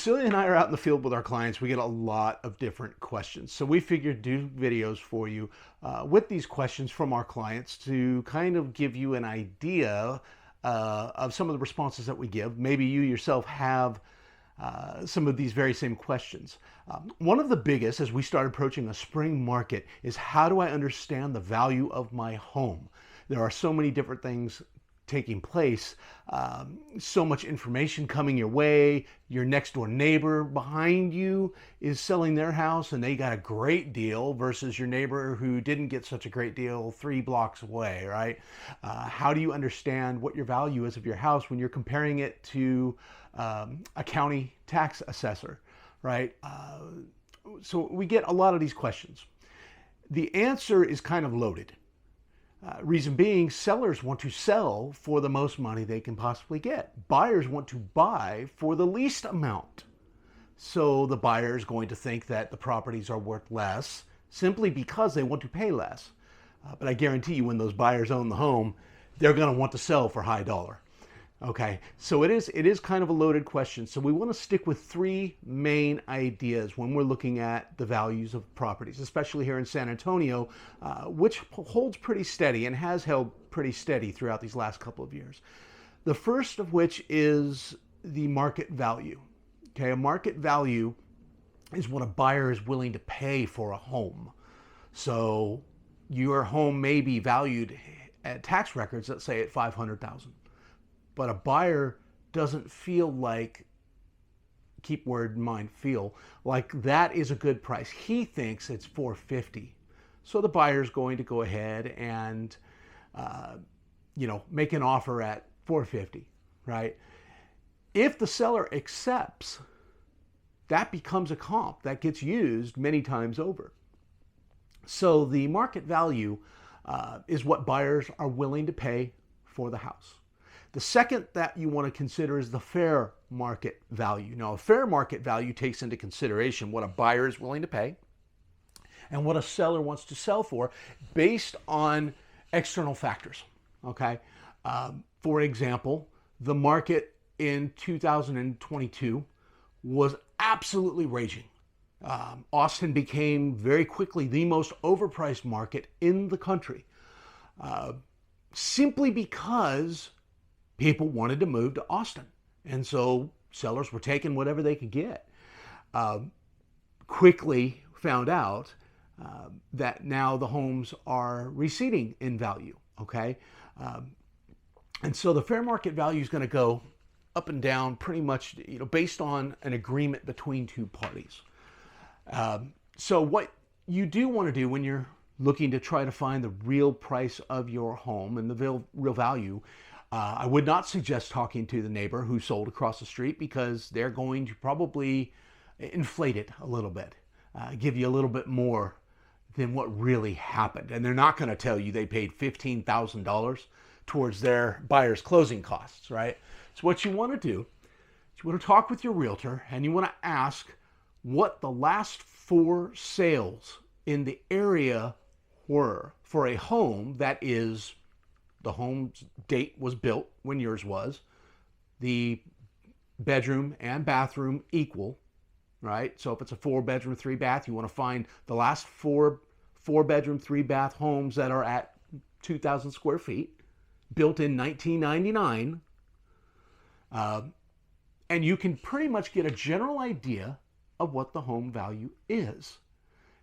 Celia and I are out in the field with our clients. We get a lot of different questions. So we figured do videos for you with these questions from our clients to kind of give you an idea of some of the responses that we give. Maybe you yourself have some of these very same questions. One of the biggest as we start approaching a spring market is, how do I understand the value of my home? There are so many different things taking place, so much information coming your way. Your next door neighbor behind you is selling their house and they got a great deal versus your neighbor who didn't get such a great deal 3 blocks away, right? How do you understand what your value is of your house when you're comparing it to a county tax assessor, right? So we get a lot of these questions. The answer is kind of loaded. Reason being, sellers want to sell for the most money they can possibly get. Buyers want to buy for the least amount. So the buyer is going to think that the properties are worth less simply because they want to pay less. But I guarantee you, when those buyers own the home, they're going to want to sell for high dollar. Okay, so it is kind of a loaded question. So we want to stick with 3 main ideas when we're looking at the values of properties, especially here in San Antonio, which holds pretty steady and has held pretty steady throughout these last couple of years. The first of which is the market value. Okay, a market value is what a buyer is willing to pay for a home. So your home may be valued at tax records, let's say at $500,000. But a buyer doesn't feel like, keep word in mind, feel like that is a good price. He thinks it's $450. So the buyer's going to go ahead and, make an offer at $450, right? If the seller accepts, that becomes a comp that gets used many times over. So the market value is what buyers are willing to pay for the house. The second that you want to consider is the fair market value. Now, a fair market value takes into consideration what a buyer is willing to pay and what a seller wants to sell for based on external factors, okay? For example, the market in 2022 was absolutely raging. Austin became very quickly the most overpriced market in the country, simply because people wanted to move to Austin. And so sellers were taking whatever they could get. Quickly found out that now the homes are receding in value, okay? And so the fair market value is going to go up and down pretty much, based on an agreement between 2 parties. So what you do want to do when you're looking to try to find the real price of your home and the real value, I would not suggest talking to the neighbor who sold across the street, because they're going to probably inflate it a little bit, give you a little bit more than what really happened. And they're not going to tell you they paid $15,000 towards their buyer's closing costs, right? So what you want to do is you want to talk with your realtor and you want to ask what the last 4 sales in the area were for a home that is, the home's date was built when yours was, the bedroom and bathroom equal, right? So if it's a 4-bedroom, 3-bath, you want to find the last 4-bedroom, 3-bath homes that are at 2,000 square feet, built in 1999. And you can pretty much get a general idea of what the home value is.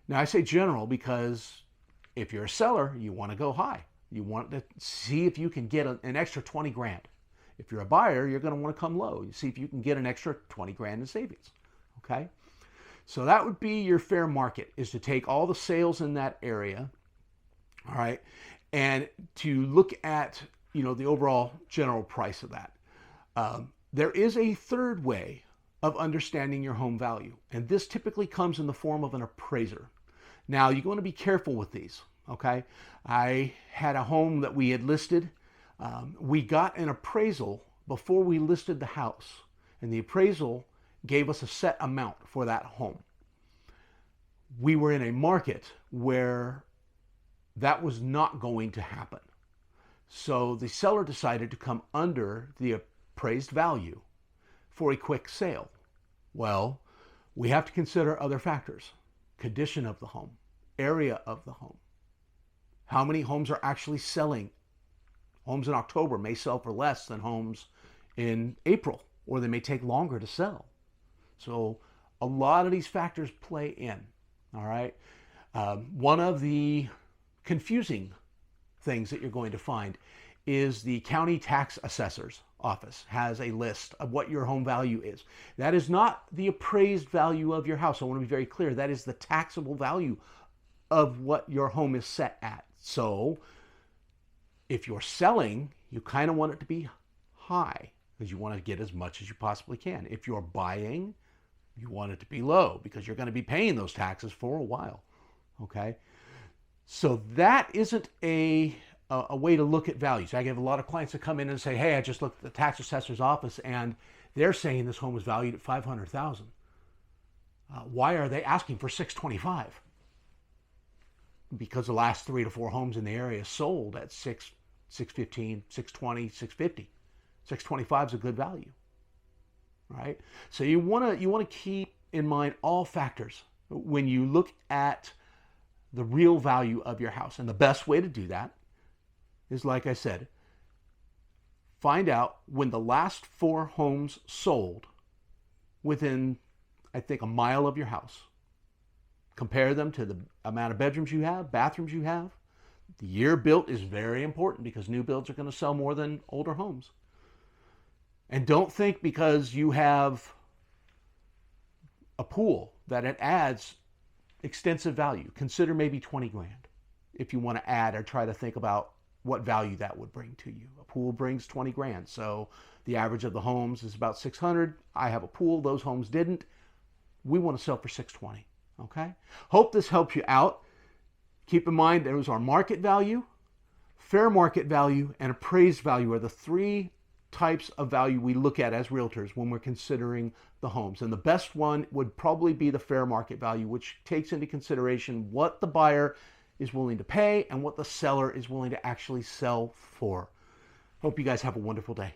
Now, I say general because if you're a seller, you want to go high. You want to see if you can get an extra 20 grand. If you're a buyer, you're going to want to come low. You see if you can get an extra 20 grand in savings. Okay? So that would be your fair market, is to take all the sales in that area, all right, and to look at, the overall general price of that. There is a third way of understanding your home value, and this typically comes in the form of an appraiser. Now, you want to be careful with these. Okay, I had a home that we had listed. We got an appraisal before we listed the house, and the appraisal gave us a set amount for that home. We were in a market where that was not going to happen. So the seller decided to come under the appraised value for a quick sale. Well, we have to consider other factors. Condition of the home, area of the home, how many homes are actually selling. Homes in October may sell for less than homes in April, or they may take longer to sell. So a lot of these factors play in. All right. One of the confusing things that you're going to find is the county tax assessor's office has a list of what your home value is. That is not the appraised value of your house. I want to be very clear. That is the taxable value of what your home is set at. So if you're selling, you kind of want it to be high because you want to get as much as you possibly can. If you're buying, you want it to be low because you're going to be paying those taxes for a while. Okay? So that isn't a way to look at values. I have a lot of clients that come in and say, hey, I just looked at the tax assessor's office and they're saying this home was valued at $500,000. Why are they asking for $625,000? Because the last 3 to 4 homes in the area sold at $615,000, $620,000, $650,000. $625,000 is a good value, right? So you want to keep in mind all factors when you look at the real value of your house. And the best way to do that is, like I said, find out when the last 4 homes sold within, I think, a mile of your house. Compare them to the amount of bedrooms you have, bathrooms you have. The year built is very important because new builds are going to sell more than older homes. And don't think because you have a pool that it adds extensive value. Consider maybe 20 grand if you want to add or try to think about what value that would bring to you. A pool brings 20 grand. So the average of the homes is about 600. I have a pool. Those homes didn't. We want to sell for 620. Okay? Hope this helps you out. Keep in mind, those are market value, fair market value, and appraised value are the 3 types of value we look at as realtors when we're considering the homes. And the best one would probably be the fair market value, which takes into consideration what the buyer is willing to pay and what the seller is willing to actually sell for. Hope you guys have a wonderful day.